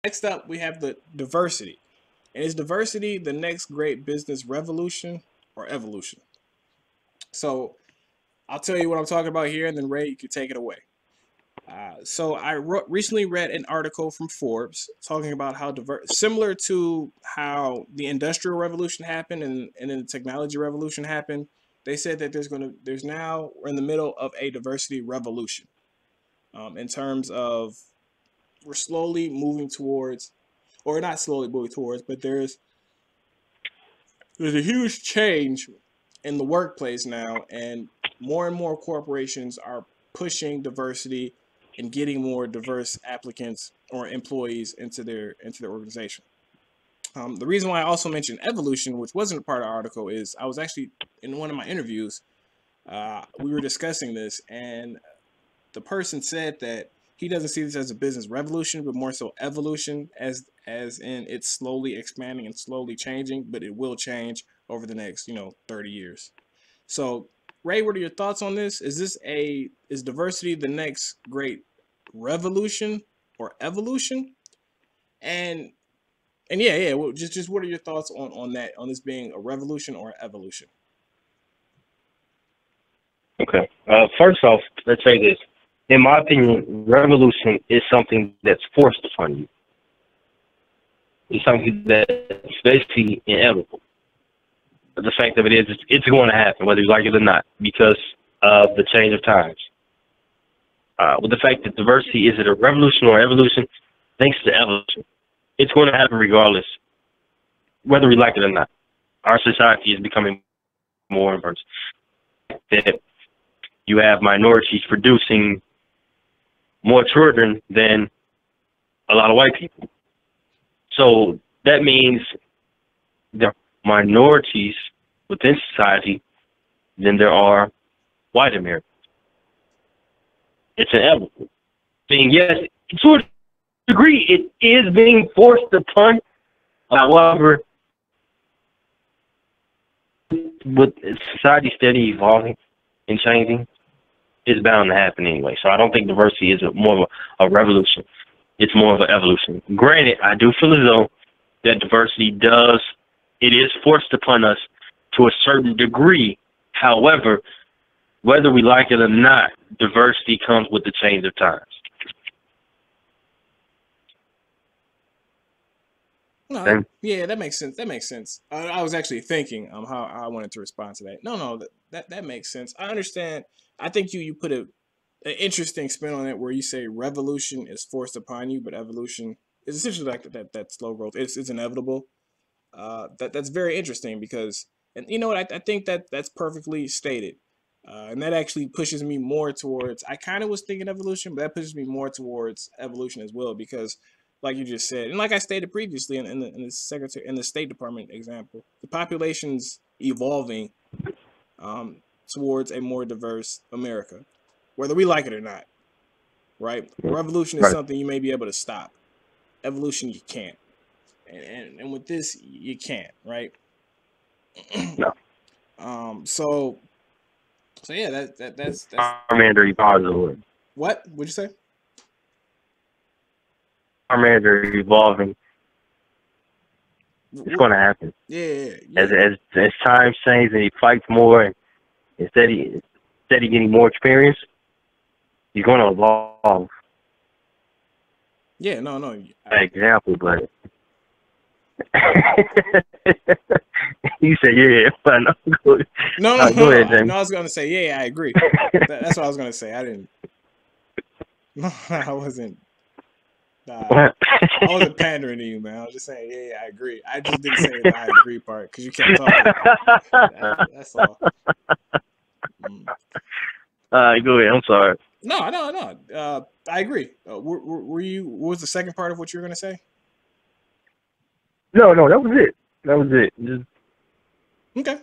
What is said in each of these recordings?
Next up, we have the diversity. And is diversity the next great business revolution or evolution? So I'll tell you what I'm talking about here, and then Ray, you can take it away. So I recently read an article from Forbes talking about how similar to how the industrial revolution happened and then the technology revolution happened. They said that there's now we're in the middle of a diversity revolution, in terms of we're slowly moving towards, or not slowly moving towards, but there's a huge change in the workplace now, and more corporations are pushing diversity and getting more diverse applicants or employees into their organization. The reason why I also mentioned evolution, which wasn't a part of the article, is I was actually in one of my interviews. We were discussing this, and the person said that he doesn't see this as a business revolution, but more so evolution, as in it's slowly expanding and slowly changing, but it will change over the next 30 years. So, Ray, what are your thoughts on this? Is diversity the next great revolution or evolution? And yeah, well, just what are your thoughts on that, on this being a revolution or evolution? Okay. First off, let's say this. In my opinion, revolution is something that's forced upon you. It's something that's basically inevitable. But the fact of it is, it's going to happen, whether you like it or not, because of the change of times. With the fact that diversity, is it a revolution or evolution? Thanks to evolution. It's going to happen regardless, whether we like it or not. Our society is becoming more diverse. That you have minorities producing more children than a lot of white people. So that means there are minorities within society than there are white Americans. It's inevitable. Saying yes, to a degree, it is being forced upon. However, with society steady evolving and changing, it's bound to happen anyway. So I don't think diversity is more of a revolution. It's more of an evolution. Granted, I do feel as though that diversity it is forced upon us to a certain degree. However, whether we like it or not, diversity comes with the change of times. No, yeah, that makes sense. That makes sense. I was actually thinking how I wanted to respond to that. No, that makes sense. I understand. I think you put an interesting spin on it, where you say revolution is forced upon you, but evolution is essentially like that slow growth. It's inevitable. That's very interesting because, and you know what, I think that's perfectly stated. And that actually pushes me more towards. I kind of was thinking evolution, but that pushes me more towards evolution as well, because, like you just said, and like I stated previously in the State Department example, the population's evolving towards a more diverse America, whether we like it or not. Right? Revolution is Right. something you may be able to stop. Evolution, you can't. And with this, you can't. Right? No. So yeah, that's Charmander evolving. what would you say? Charmander evolving. It's going to happen. Yeah. As time changes and he fights more, and instead of getting more experience, he's going to evolve. Yeah, no. An example, but you said yeah, but no. No, Go ahead, Jamie. no. I was gonna say yeah, I agree. That's what I was gonna say. I didn't. No, I wasn't. I wasn't pandering to you, man. I was just saying yeah, I agree. I just didn't say the I agree part because you kept talking. That's all. Go ahead. I'm sorry. No. I agree. Were you? What was the second part of what you were gonna say? No, that was it. That was it. Just... Okay.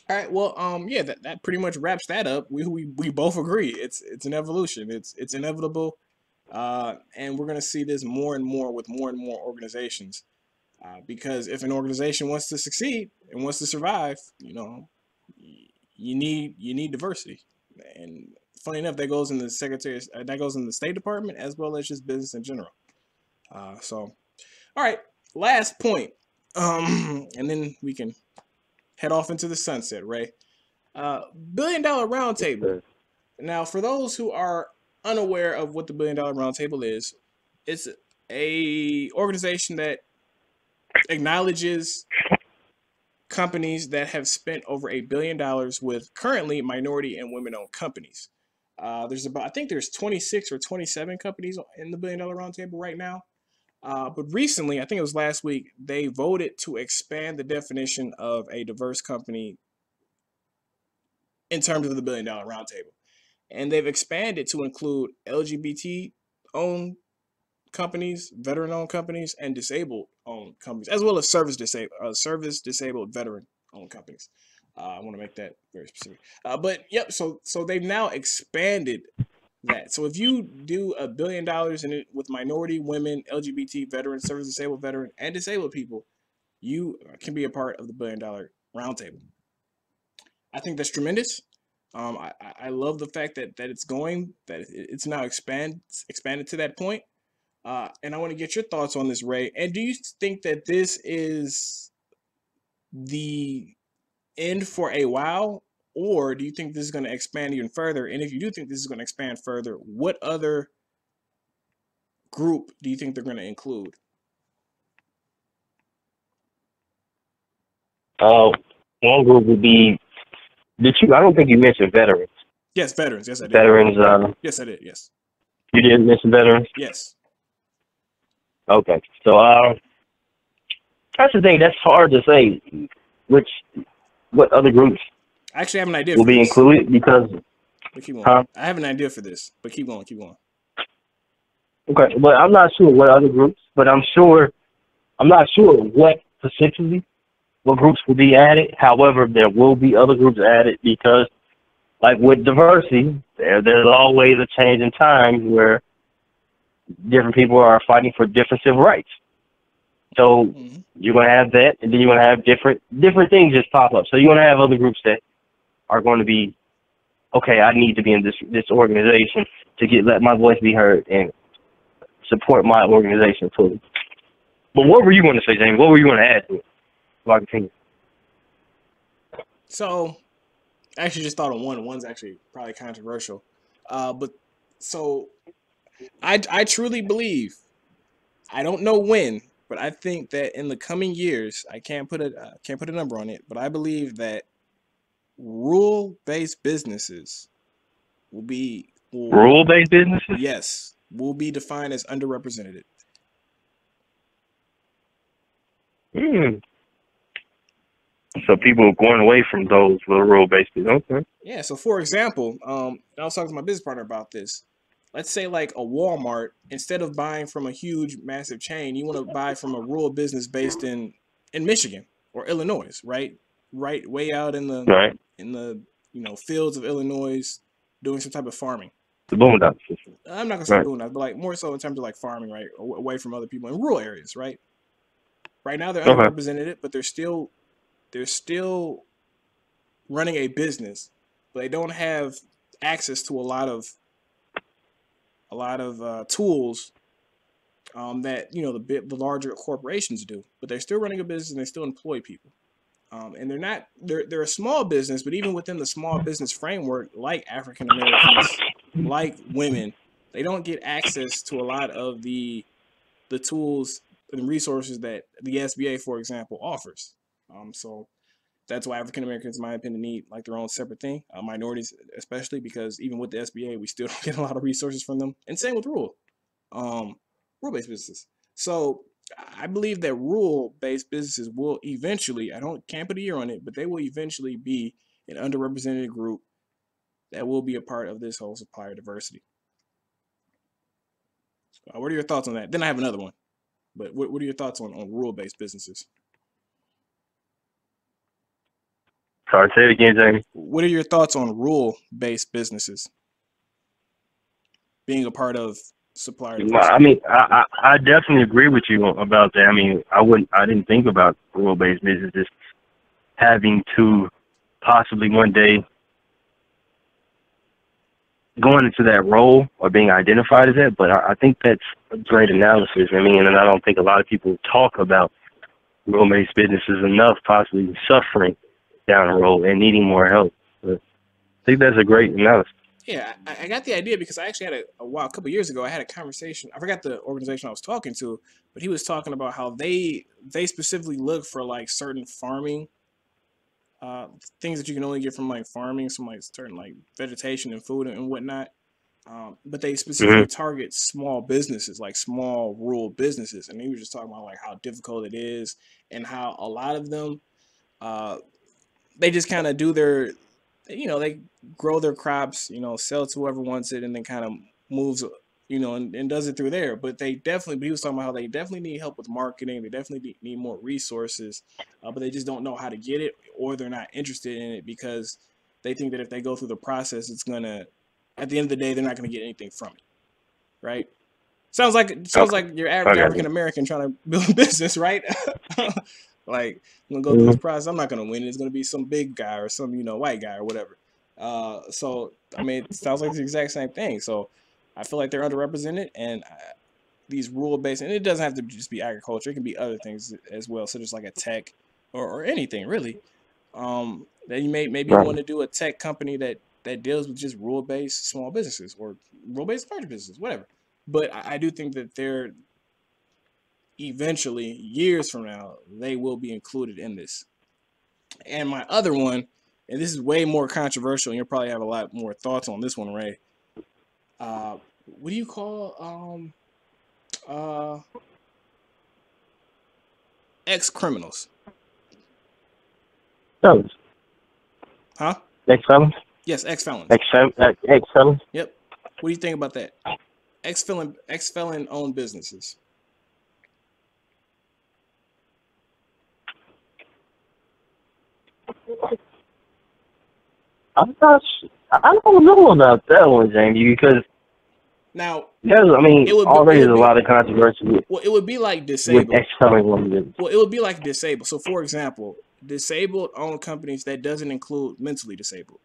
All right. Well, yeah, that pretty much wraps that up. We both agree. It's an evolution. It's inevitable. And we're gonna see this more and more with more and more organizations. Because if an organization wants to succeed and wants to survive, you need diversity. And funny enough, that goes in the State Department as well as just business in general. So, all right, last point, and then we can head off into the sunset, Ray. Billion Dollar Roundtable. Now, for those who are unaware of what the Billion Dollar Roundtable is, it's a organization that acknowledges companies that have spent over $1 billion with currently minority and women-owned companies. I think there's 26 or 27 companies in the Billion Dollar Roundtable right now. But recently, I think it was last week, they voted to expand the definition of a diverse company in terms of the Billion Dollar Roundtable. And they've expanded to include LGBT-owned companies, veteran-owned companies, and disabled-owned companies, as well as service-disabled veteran-owned companies. I want to make that very specific. But yep, so they've now expanded that. So if you do $1 billion in it with minority, women, LGBT, veterans, service-disabled veteran, and disabled people, you can be a part of the $1 billion Roundtable. I think that's tremendous. I love the fact that it's now expanded to that point. And I want to get your thoughts on this, Ray. And do you think that this is the end for a while, or do you think this is going to expand even further? And if you do think this is going to expand further, what other group do you think they're going to include? One group would be. I don't think you mentioned veterans. Yes, veterans. Yes, I did. Veterans. Yes, I did. Yes. You did mention veterans? Yes. Okay. So that's the thing. That's hard to say. What other groups? I actually have an idea will be included because. But keep going. I have an idea for this, but keep going. Keep going. Okay, but I'm not sure what other groups, but I'm not sure what specifically. What groups will be added. However, there will be other groups added because, like with diversity, there's always a change in time where different people are fighting for different civil rights. So you're going to have that, and then you're going to have different things just pop up. So you're going to have other groups that are going to be, okay, I need to be in this organization to let my voice be heard and support my organization fully. But what were you going to say, James? What were you going to add to it? So, I actually just thought of one. One's actually probably controversial, but so I truly believe. I don't know when, but I think that in the coming years, I can't put a number on it, but I believe that rule-based businesses rule-based businesses. Yes, will be defined as underrepresented. So people are going away from those little rule-based businesses. Okay. Yeah. So for example, I was talking to my business partner about this. Let's say like a Walmart, instead of buying from a huge, massive chain, you want to buy from a rural business based in Michigan or Illinois, right? Right, way out in the fields of Illinois, doing some type of farming. The boondocks. I'm not gonna say boondocks, but like more so in terms of like farming, right, away from other people in rural areas, right? Right now they're underrepresented, but they're still running a business, but they don't have access to a lot of tools that the larger corporations do. But they're still running a business and they still employ people. And they're a small business, but even within the small business framework, like African Americans, like women, they don't get access to a lot of the tools and resources that the SBA, for example, offers. So that's why African Americans, in my opinion, need like their own separate thing. Minorities, especially, because even with the SBA, we still don't get a lot of resources from them. And same with rule-based businesses. So I believe that rule-based businesses will eventually, can't put a year on it, but they will eventually be an underrepresented group that will be a part of this whole supplier diversity. What are your thoughts on that? Then I have another one. But what are your thoughts on rule-based businesses? Sorry, say it again, Jamie. What are your thoughts on rule-based businesses being a part of supplier diversity? Well, I mean, I definitely agree with you about that. I mean, I didn't think about rule-based businesses having to possibly one day going into that role or being identified as that, but I think that's a great analysis. I mean, and I don't think a lot of people talk about rule-based businesses enough, possibly suffering down the road and needing more help. But I think that's a great analysis. Yeah, I got the idea because I actually had a couple years ago. I had a conversation. I forgot the organization I was talking to, but he was talking about how they specifically look for like certain farming things that you can only get from like farming, some like certain like vegetation and food and whatnot. But they specifically target small businesses, like small rural businesses. And he was just talking about like how difficult it is and how a lot of them, they just kind of do their, they grow their crops, sell to whoever wants it, and then kind of moves, and does it through there. But but he was talking about how they definitely need help with marketing. They definitely need more resources, but they just don't know how to get it, or they're not interested in it because they think that if they go through the process, it's gonna, at the end of the day, they're not gonna get anything from it, right? Sounds like your average African American trying to build a business, right? Like, I'm gonna go through this process. I'm not gonna win. It's gonna be some big guy or some white guy or whatever. So I mean, it sounds like the exact same thing. So I feel like they're underrepresented, and these rule-based, and it doesn't have to just be agriculture. It can be other things as well, such as like a tech or anything really. That you maybe you want to do a tech company that deals with just rule-based small businesses or rule-based large businesses, whatever. But I do think that they're eventually, years from now, they will be included in this. And my other one, and this is way more controversial, and you'll probably have a lot more thoughts on this one, Ray. What do you call ex-criminals? Felons. Huh? Ex-felons? Yes, ex-felons. Ex-felons? Yep. What do you think about that? Ex-felon owned businesses. I don't know about that one, Jamie, because now, I mean, already there's a lot of controversy. Well, it would be like disabled. Well, it would be like disabled. So, for example, disabled owned companies, that doesn't include mentally disabled.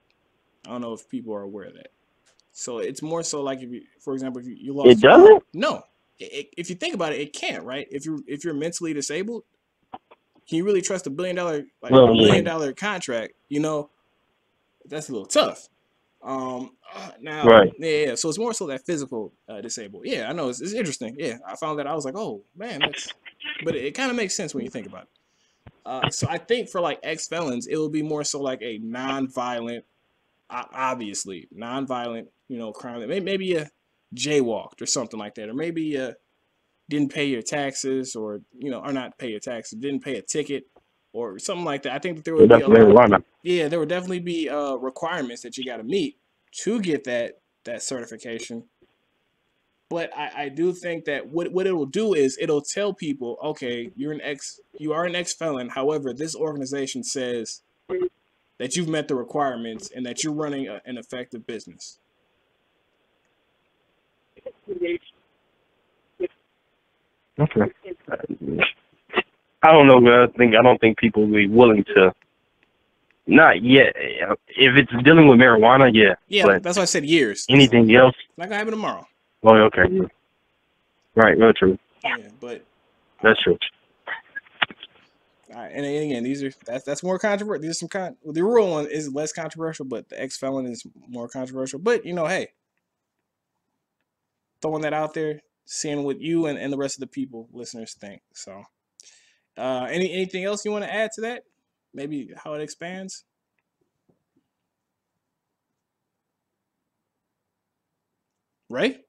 I don't know if people are aware of that. So it's more so like, if you, for example, if you lost. It doesn't? No. If you think about it, it can't, right? If you're mentally disabled, can you really trust $1 billion $1 billion contract? That's a little tough. Now, right. Yeah. So it's more so that physical disabled. Yeah, I know it's interesting. Yeah, I found that I was like, oh man, but it kind of makes sense when you think about it. So I think for like ex-felons, it will be more so like a non-violent, obviously non-violent, crime. Maybe you jaywalked or something like that, or maybe you didn't pay your taxes, or not pay your taxes, didn't pay a ticket, or something like that. I think that there would be there would definitely be requirements that you got to meet to get that certification. But I do think that what it will do is it'll tell people, okay, you are an ex-felon. However, this organization says that you've met the requirements and that you're running an effective business. Okay. I don't know, man. I don't think people will be willing to. Not yet. If it's dealing with marijuana, yeah. Yeah, that's why I said years. Anything else? Not gonna happen tomorrow. Oh, okay. Right, very true. Yeah, but that's true. All right, and again, that's more controversial. There's the rural one is less controversial, but the ex-felon is more controversial. But hey, throwing that out there, seeing what you and the rest of the people, listeners, think. So, anything else you want to add to that? Maybe how it expands? Right?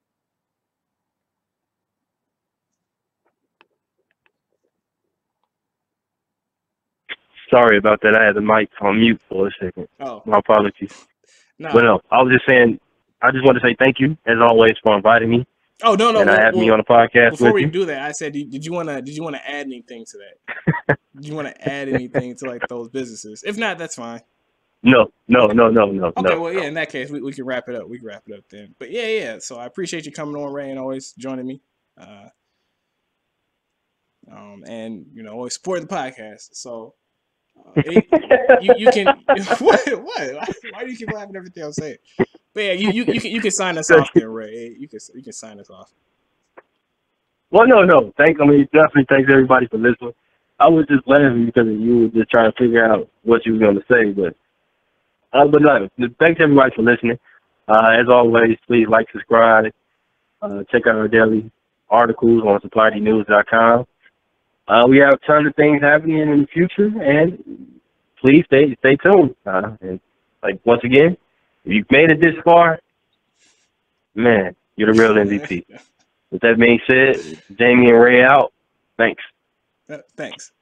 Sorry about that. I had the mic on mute for a second. Oh. My apologies. But no, I was just saying, I just want to say thank you, as always, for inviting me. Oh, no. And having me on the podcast before with we you. do that, I said, did you want to add anything to that? Did you want to add anything to like those businesses? If not, that's fine. No. Okay, well, yeah, in that case, we can wrap it up. We can wrap it up then. But yeah. So I appreciate you coming on, Ray, and always joining me. And always supporting the podcast. So you can what? Why do you keep laughing at everything I'm saying? But yeah, you can sign us off there, Ray. You can sign us off. Well, no. Definitely thanks everybody for listening. I was just laughing because you were just trying to figure out what you were going to say, but no, thanks everybody for listening. As always, please like, subscribe, check out our daily articles on suppliertynews.com. We have a ton of things happening in the future, and please stay tuned. And like once again, if you've made it this far, man, you're the real MVP. With that being said, Jamie and Ray out. Thanks. Thanks.